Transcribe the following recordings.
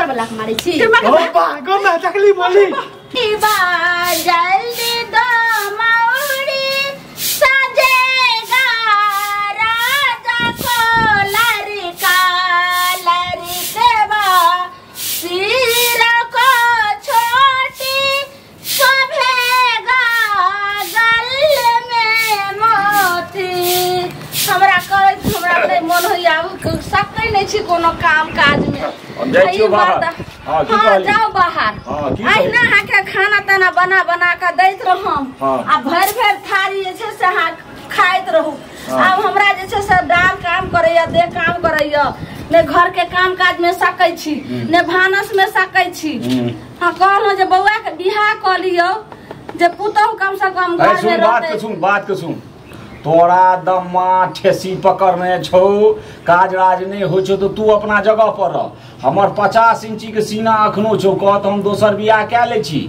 ऊपर वाला के मारे छी गो में चकली बोली जल्दी दो मौरी सजेगा राजा को लड़का लड़केवा सिर को छोटी शोभेगा गल में मोती हमरा मन होइया सकते नहीं छी कोनो काम काज में हाँ जाओ बाहर अहिना हाके खाना ताना बना बना के दैत रहम आ भर भर थारी जे छै से अहाँ खाइत रहू अब हमरा जे छै से डाल काम करैया दे काम करैया ने घर के काम काज में सकै छी ने भानस में सकै छी हाँ कहलहुँ जे बौआ के बियाह कऽ लियौ जे पुतहु कम से कम घर में रहतै बात के सुन तोरा दम्मा ठेसी पकड़ने छौ काज राज नहीं हो छौ तो तू अपना जगह पर रह हमर 50 इंची के सीना अखनो छौ कहत हम दोसर बियाह कए ले छी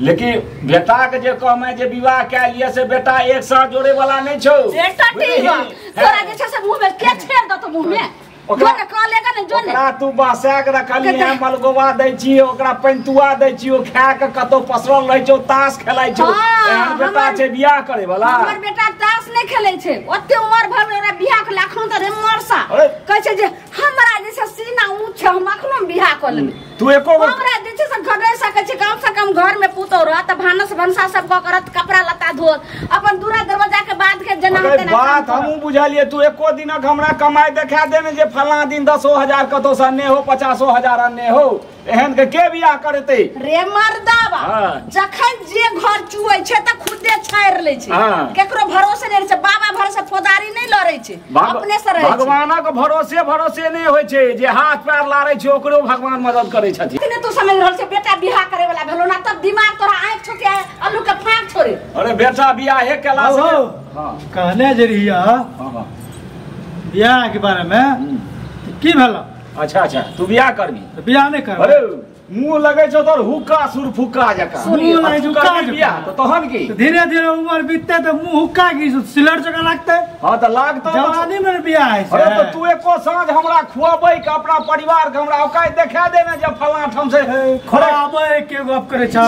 लेकिन बेटा के जे कहमे जे विवाह कए लिए से बेटा एक साथ जोड़े वाला नहीं छौ बेटा ठीक बा तोरा जे छै से मुंह में के छेड़ दतो मुंह में ओकरा तू बसा के रखली है मलगोवा दै छी ओकरा पैंतुआ दै छी ओ खा के कतो पसरल रहै छौ ताश खेलाइ छौ एहन बेटा छै बियाह करे वाला हमर बेटा ताश नहीं खेलै छै ओते उमर भर में ओकरा बियाह के लाखों त रेमरसा कहै छै जे हमरा जे छै सीना ऊंच छै हम अखनो बियाह क लेबै तू एको हमरा जे छै से घर रह सकै छै कम से कम घर में पुतो रह त भानस भंसा सब करत कपड़ा लत्ता धोत अपन दूरा दरवाजा के बाद के जना होते ना बात हमहू बुझलिए तू एको दिनक हमरा कमाई देखा दे ने जे फला दिन 10,000 कतो से अन्ने हो 50,000 अन्ने हो एहन के बियाह करते रे मर्दावा जखन जे घर चुए छै त खुदे छाड़ ले छै केकरो भरोसे नहीं छै बाबा भरोसे फौदारी नहीं लड़ै छै अपने से रहै छै भगवानक भरोसे नहीं होय छै जे हाथ पैर लारै छै ओकरो भगवान मदद करै छथिन ने तू समझ रहल छै बेटा बियाह करे वाला भेलो ना तब दिमाग तोरा आंख छोके आलू के फांक छोड़े अरे बेटा बियाह हे केला से कहने जे रहिया बियाह के बारे में की भेला अच्छा तू बियाह करबी तो बियाह नहीं कर अरे मुंह लगे छौ तोर हुक्का सुर फुक्का जका मुंह लगे हुक्का बियाह तो तहन की धीरे धीरे उम्र बीतते तो मुंह हुक्का की सिलर जका लगते हां त लागतो जवानी में बियाह है अरे तो तू एको साँझ हमरा खुआबै के अपना परिवार के हमरा औकात देखा दे ने जे फलां ठम से खुआबै के गप करे छ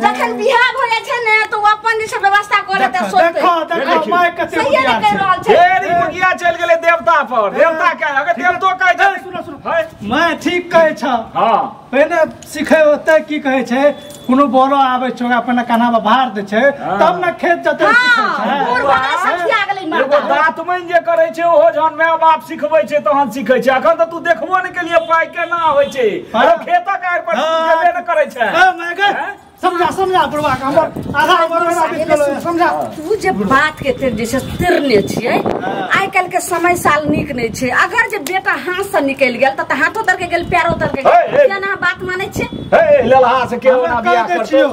जखन बियाह भ जाय छै ने तो अपन जे व्यवस्था करे त सोचते देखो माय कते बियाह छै ढेरी मुगिया चल गेले देवता पर देवता के अगर देवतो कहै छै सुनो मैं ठीक कहै छ हां पहले सीखे होते की कहे छै कोनो बोलो आवे छै अपन काना में भार दे छै तब न खेत जते सीखे छै बूढ़ वाला सखिया गेलै मरदा एगो दातमन जे करे छै ओहो जहन माय बाप सिखबै छै तहन सीखै छै अखन त तू देखबो ने के लिए पाई केना होय छै खेतक आर पर जेबे न करे छै मैं गे समझा बुढ़वा हमर आधा उम्र में बीत गेलो समझा तू जे बात के तेर जैसे तिरने छियै आइ काल के समय साल निक नहीं छै अगर जे बेटा हाथ से निकल गेल त हाथो तर के गेल पैरो तर के गेल केना बात माने छै हे लेलहा से के ओना बियाह करछियो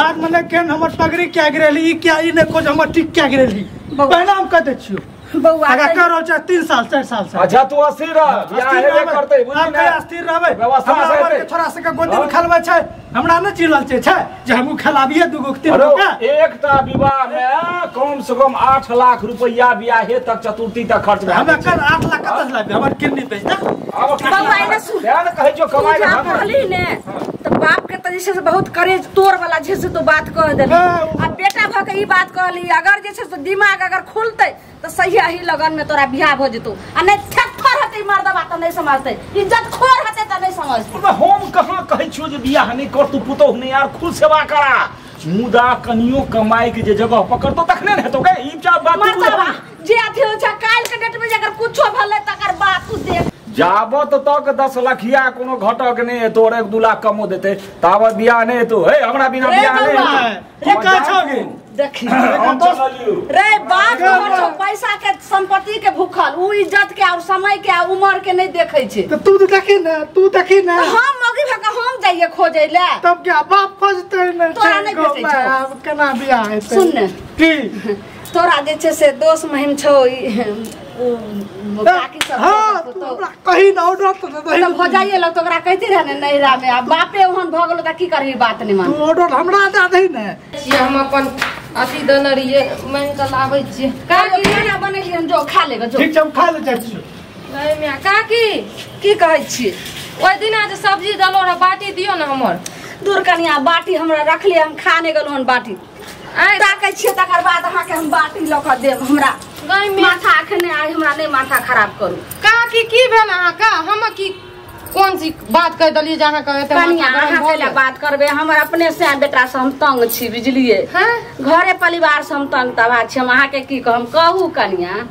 बात माने केन हमर पगड़ी क्या गिरली ई क्या ई ने खोज हमर टिक क्या गिरली पहले हम कहते छियो बौआ अगर करो 3 साल 4 साल से अच्छा तू अस्थिर रह बियाह हेबे करतै बुझली ना अस्थिर रहबै व्यवस्था से छोरा से के गोदी में खेलबै छै हमरा न चिलल छै जे हमहु खेलाबिए दुगो तीन गो के एकटा विवाह में कम से कम 8 लाख रुपया बियाहे तक चतुर्थी तक खर्च भए हमरा कर 8 लाख कत लाबे हमर किडनी बेच द बौआ ने सुन ध्यान कहै जो कमाई के कहली ने तो बाप के त जैसे बहुत करेज तोर वाला जैसे तो बात कह देली आ बेटा भ के ई बात कहली अगर जे छै दिमाग अगर खुलतै तो सही ही लगन में तोरा बियाह हो जतो आ नहीं थप्पड़ हते मर्दवा त नहीं समझतै इज्जत खोर हते त नहीं समझतै हम कहां कहै छियो जे बियाह नहीं कर तू पुतोह नहीं यार खुद सेवा करा मुदा कनियो कमाई के जे जगह पकड़तो तखने न हेतो के ई बात मर्दवा जे अथी हो छै काल के डेट में अगर कुछो भले तकर बात तू देख जाबत तक 10 लखिया कोनो घटक नहीं हेतो और 1-2 लाख कमो देते ताबत बियाह नहीं हेतो हे हमरा बिना बियाह नहीं ये का छोगे देखी रे बात हो पैसा के संपत्ति के भूखल उ इज्जत के और समय के उम्र के नहीं देखे छै तो तू देखी ना हम मौगी भका हम जाइए खोजे ले तब क्या बाप खोजते न तोरा नहीं भेटै छै अब केना बियाह हेतै सुन ने की तोरा जे छै से दोस्त महिम छौ काकी सब हां कहीं ना ऑर्डर तो तब हो जाइए लोग तो ओकरा कहती रहे ने नैरा में अब बापे ओहन भ गेलो त की करही बात नहीं मान तू ऑर्डर हमरा दे दही ने हम अपन अथी दनरिए मैं चलाबै छी काकी खाना बनेली हम जो खा लेबे जो ठीक छै हम खा ले जाइ छी नहीं मैं काकी की कहै छी ओइ दिन आज सब्जी दलो रे बाटी दियो ना हमर दूर कनिया बाटी हमरा रखले हम खाने गेलौ हन बाटी ताकै छियै तकर बाद अहाँ के हम बाटी ल क देब हमरा माथा अखने आज हमरा नहीं माथा खराब करू का की भेल अहाँ का हम की कौन सी बात कह दलिए जहाँ कहे त कनिया अहाँ केला बात करबे हमर अपने से बेटा से हम तंग छी बुझलिए घरे परिवार से हम तंग तबा छी हम अहाँ के की कहम कहू कनिया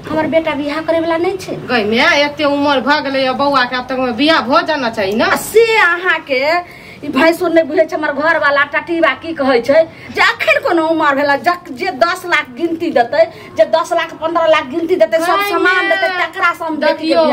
हमर बेटा बियाह करे वाला नहीं छे गई में एते उम्र भ गेलै बौआ के अब तक में बियाह हो जाना चाहिए ना से अहाँ के ई भैंसुर नहीं बुझे हमर घर वाला टटीबा की कहे छे जे अखन कोनो उम्र भेला जे 10 लाख गिनती देते जे 10 लाख 15 लाख गिनती देते सब सामान देते तकरा से हम देखियो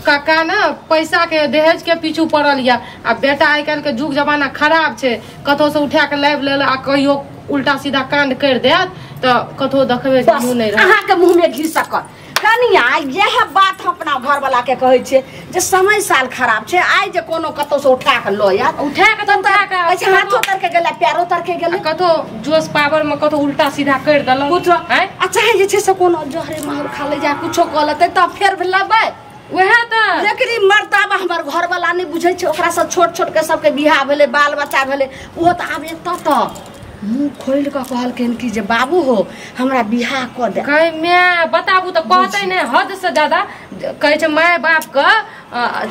काका ना पैसा के दहेज के पीछू पड़ल या आ बेटा आइ काल के जुग जमाना खराब छे कतो से उठा के लाइव ले आ कहियो उल्टा सीधा कांड कर देत तो कतो देखबे मुंह नहीं रह अहाँ के मुंह में घी सकल कनिया यह बात अपना घर वाला के कहै छे जे समय साल खराब छे आई जे कोनो कतो से उठा के लो या उठा के तो अच्छा हाथो तर के गेला पैरो तर के गेला कतो जोश पावर में कतो उल्टा सीधा कर देला कुछ अच्छा जे छे से कोनो जहरे माहौल खा ले जा कुछो क लेते त फिर भेलबै वह त लेकिन मर्तबा हमर घर वाला नहीं बुझै छे ओकरा से छोट छोट के सबके बियाह भेले बाल बच्चा भेले वो त आब एत त मुंह खोल के कहलखिन कि जे बाबू हो हमरा बियाह क दे कहे मैं बताबू तो कहते नहीं हद से ज्यादा कहे छे माय बाप का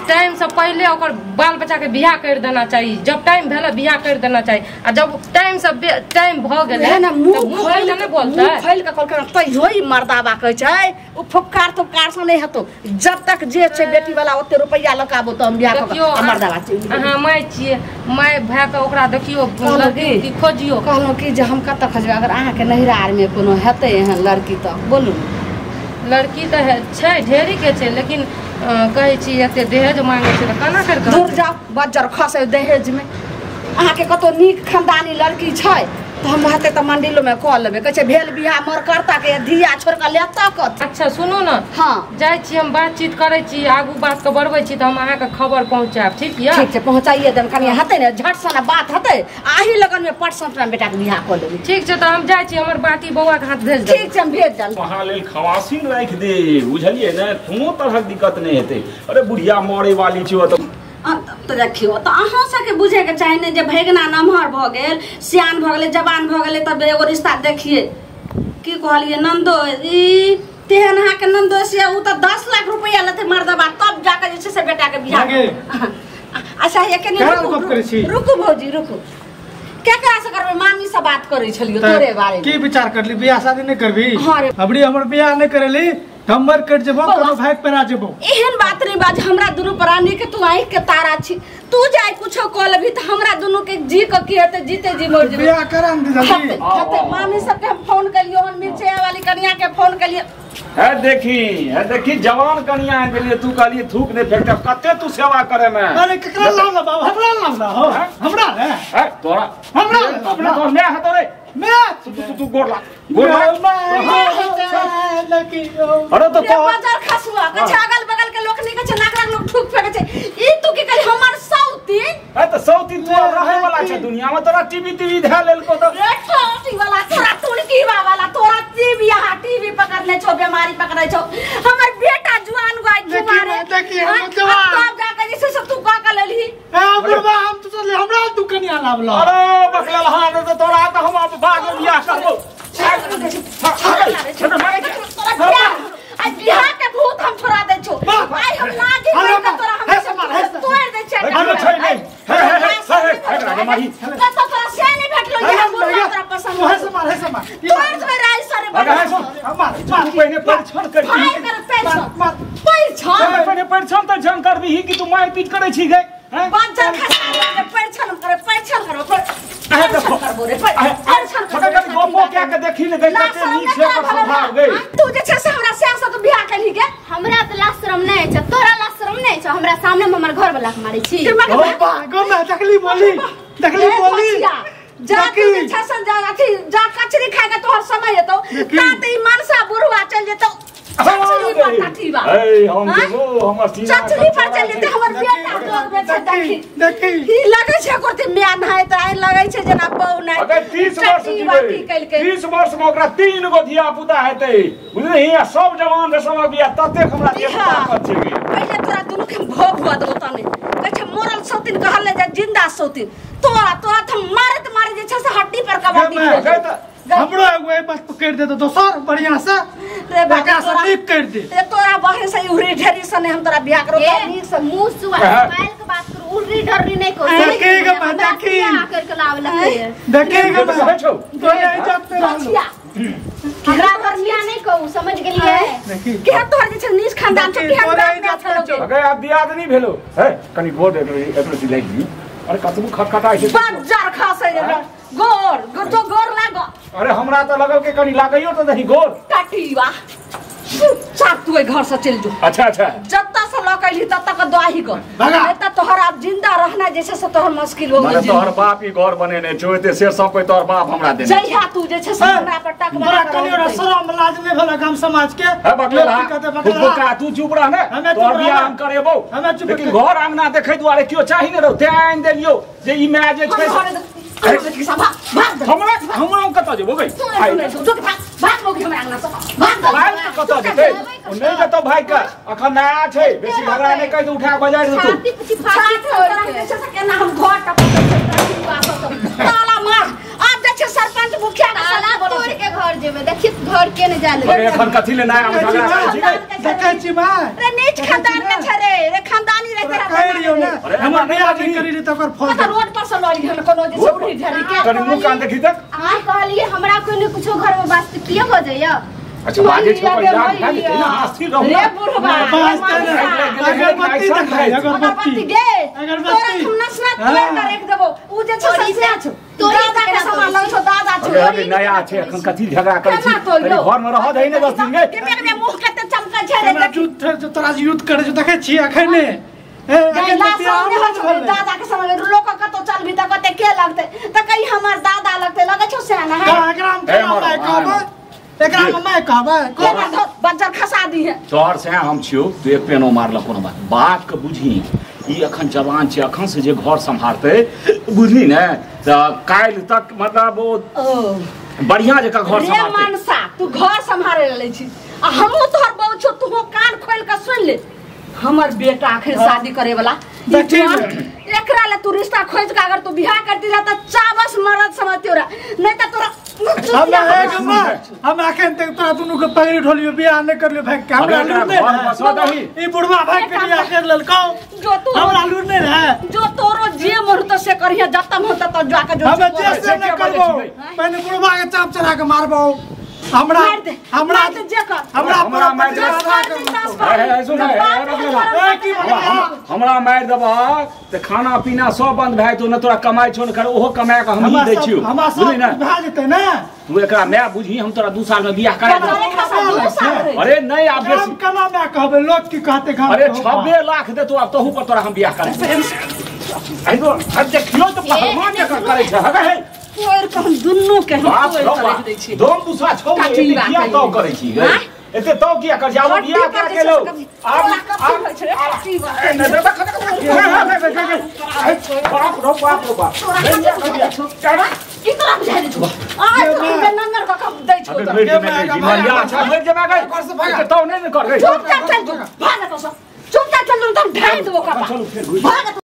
टाइम से पहले ओकर बाल बच्चा के बियाह कर देना चाहिए जब टाइम भेला बियाह कर देना चाहिए आ जब टाइम से टाइम भ गेले ना मुंह खोल के नहीं बोलता खोल के कहलखिन तइयो ही मर्दाबा कहै छै उ फुफकार तो कार से नहीं हतो जब तक जे छे बेटी वाला ओते रुपया लगाबो त हम बियाह क मर्दाबा छी हां माय छिए माय भाई के ओकरा देखियो लड़की खोजियो कहलो कि जे हम कत खोजबे अगर अहाँ के नहिरार में कोनो हेते एहन लड़की त बोलू लड़की तो है छै ढेरी के छै लेकिन कहे छी एते दहेज मांगे छै त केना कर दूर जाओ बज्जर खसे दहेज में अहाँ के कतो नीक खानदानी लड़की छै तो हम हते त मंडिलो में क लेबे कहे छै भेल बियाह मर करता के धिया छोड़ के लेता कत अच्छा सुनो ना हां जाय छी हम बातचीत करे छी आगू बात के बढ़बै छी त हम अहाँ के खबर पहुंचाब ठीक या ठीक छै पहुंचाइए देम कनी हते ने झट सना बात हते आही लगन में परसंट में बेटा के बियाह क लेबे ठीक छै त हम जाय छी हमर बाटी बौआ के हाथ भेज दे ठीक छै हम भेज दल वहां लेल खवासिन राख दे बुझलिए ने कोनो तरह दिक्कत नहीं हेते अरे बुढ़िया मरे वाली छी त तो देखियो तो अहाँ सबके बुझे के चाहे ने जे भैगना नमहर भ गेल सियान भ गेले जवान भ गेले तब एगो रिश्ता देखिए की कहलिए नंदो ई तेहन अहाँ के नंदो से उ त 10 लाख रुपया लेते मर्दबा तब जाके जे से बेटा के बियाह अच्छा ये के नहीं रुकू भौजी रुकू केकरा से करबे मामी से बात करै छलियो तोरे बारे में की विचार करली बियाह शादी नहीं करबी हां रे अबड़ी हमर बियाह नहीं करेली हमर कट जेबो कोनो भाग पेरा जेबो एहन बात नहीं बाज हमरा दुनु प्राणी के तू आंख के तारा छी तू जाय कुछो क लेबी त हमरा दुनु के जी क की हेते जीते जी मर जेबे बियाह करन दे जल्दी हते मामी सब के हम फोन कलियो हन मिर्चे वाली कन्या के फोन कलियो है देखी जवान कन्या के लिए तू कहली थूक ने फेंक कते तू सेवा करे में अरे केकरा नाम ना बाबू हमरा नाम ना हो हमरा रे है तोरा हमरा अपना तो मैं हतो रे मैं तू गोरला अरे तो बाजार खसुआ कछ अगल बगल के लोग नहीं कछ नाकरा लोग ठुक फेंके छै ई तू की कली हमर सौती है तो सौती तू रहे वाला छै दुनिया में तोरा टीवी धा लेल को तो रे सौती वाला तोरा तुलकी वाला तोरा टीवी पकड़ले छौ बीमारी पकड़ै छौ हमर बेटा जुआन गाय के मारे देखी हम जवान तब जाके जैसे सब तू का कर लेली ए बुढ़वा हम तो चले हमरा दुकनिया लावला अरे बकला हां तो तोरा तो हम अब बाद में बियाह करबो बिहार के भूत हम छोड़ा दे छो आई हम लागी के तोरा हम तोड़ दे छै अरे छै नहीं है मारी त तोरा से नहीं भेटलो ये बोल तोरा पसंद है से मार तोड़ दे राई सारे अगर है सो मार तू पहले परीक्षण कर पहले परीक्षण तो जंग कर दी कि तू मार पीट करे छी गए हैं बाजार खा परीक्षण करो अरे देखो करबो रे परीक्षण छोटा कर गोपो क्या के देखी ले गई कते नीक से पर संभाल गई तू जे छै से हमरा से तो बियाह कली के हमरा त लाशरम नहीं छै तोरा लाशरम नहीं छै हमरा सामने में हमर घर वाला के मारै छी गो में देखली बोली जा के छै से जा अथी जा कचरी खाए के तोहर समय हेतौ ता ई मनसा बुढ़वा चल जेतौ चचरी पर काठीबा ए हम देबो हमर सीना चचरी पर चल जेतौ हमर बेटा जोग में छै देखी ई लगे छै कोते म्यान है त आई लगे छै जना पौ नै अगर 30 वर्ष जीवे 30 वर्ष में ओकरा 3 गो धिया पुता हेतै बुझली सब जवान रे समय बिया तते हमरा देवता पर छै पहिले तोरा दोनों के भोग हुआ दो तने कह छे मोरल सोतिन कहल ले जा जिंदा सोतिन तोरा तोरा त मारत मारे जे छे से हड्डी पर कबाटी हमरो एगो ए बात पकड़ दे तो दोसर बढ़िया से रे बाका से ठीक कर दे रे तोरा बहरे से उरी ढेरी सने हम तोरा बियाह करो ठीक से मुंह सुआ मोबाइल के बात करू उल्टी ढर्री नहीं को देखेगा बता की आकर के लावे लगते देखेगा बैठो छौ तो इज्जत पे हमरा वर्षिया नहीं कहू समझ गेलिए के तोहर जे छे नीच खानदान छे के हम अगे आप दियाद नहीं भेलो है कनी गोर एकरो दिलाई दी अरे कतबू खटखटाई छै बाजार खासे गोर तो गोर लागो अरे हमरा तो लगल के कनी लागइयो तो नहीं गोर काटीवा चाप तू घर से चल जो अच्छा जब तक से लकैली तब तक दवाही को नहीं त तोहर अब जिंदा रहना जैसे से तोहर मुश्किल हो माने तोहर बाप ही घर बनेने छोते से सब पे तोहर बाप हमरा देने जइहा तू जैसे से हमरा पर टक बड़ा कनी और शरम लाज नहीं भला गांव समाज के है बकला का तू चुप रह ने तोहर बियाह हम करेबो लेकिन घर आंगना देखे दुआरे क्यों चाहि ने रहो ध्यान देलियो जे ई मैच जे छै हमरा कत जेबो गई भाग मोगी हमरा आंगना से भाग कत जेते नहीं जतो भाई का अखन नया छै बेसी झगड़ा नहीं कहि उठा बाजार दे छाती पिटी फाटी छोड़ जैसे से केना हम घर टप ताला मार अब जे छै सरपंच मुखिया ताला तोड़ के घर जेबे देखि घर के ने जाले अरे एखन कथि ले नया हम झगड़ा करै छी देखे छी मां रे नीच खानदान के छै रे खानदानी रे तेरा कह रहियो ना हम बियाह नहीं करी रे तकर फल पता रोड पर से लड़ी हम कोनो जे उड़ी ढेरी के कनी मुंह कान देखि तक आ कहलिए हमरा कोई ने कुछो घर में वास्ते किए हो जाइए अच्छा बाजे छो पर याद है ना हासिल रहू रे बुढ़वा अगरबत्ती दिखाई अगरबत्ती गे तोरा हम नसना तोड़ कर रख देबो उ जे छै से छ तोरी के सामान लग छो दादा छ अरे नया छै एखन कथि झगड़ा करै छी तनी घर में रह दही ने 10 दिन के मेरे मुंह के त चमका छै रे युद्ध तोरा युद्ध करे छ देखे छी अखने दादा के समय लोग कतो चलबी त कते के लगते त कहीं हमर दादा लगते लगे छो से ना है एकरा में मैं कहबे कोना बच्चा खसा दी है तोहर से हम छियो तू एक पेनो मारल कोनो बात के बुझी ई अखन जवान छै अखन से जे घर संभालते बुझली ने त काल तक मतलब ओ बढ़िया जका घर संभालते रे मनसा तू घर संभाले ले छी आ हमहु तोहर बहु छो तू कान खोल के सुन ले हमर बेटा आखिर शादी करे वाला एकरा ले तू रिश्ता खोज के अगर तू बियाह करती जा त चाबस मरद समझती रा नहीं त तोरा हम आखन तक तोरा दुनु के पगड़ी ढोलियो बियाह नहीं कर लियो भाई हमरा लूर नहीं ई बुढ़वा भाई के बियाह कर ललको जो तू हमरा लूर नहीं रहे जो तोरो जे मन त से करिया जतम होत त जाके जो हम जे नहीं करबो पहले बुढ़वा के चाप चढ़ा के मारबो हमरा जे कर हमरा मार हमरा मार देबा त खाना पीना सब बंद भए तो न तोरा कमाई छो न कर ओहो कमाय के हम दै छियो बुझली ना भए जेतै ना तू एकरा मैं बुझी हम तोरा 2 साल में बियाह करा दे अरे नहीं आप बेसी कना मैं कहबे लोग की कहते घर अरे 26 लाख दे तो अब तहु पर तोरा हम बियाह करा दे तो अब देखियो तो पहलवान जका करे छै हगे तोर के हम दुन्नु के हम तोर कर दै छी दोम दूसरा छौ किया तो करे छी एते तो किया कर जाओ बियाह कर के लो आप बाप रो बाप इतना बुझा दे तू आज तो नंबर का कब दै छौ तो मरिया अच्छा भेज जमा गई तो नहीं कर गई चुपचाप चल भाग तो चुपचाप चल तुम ढाई दो का भाग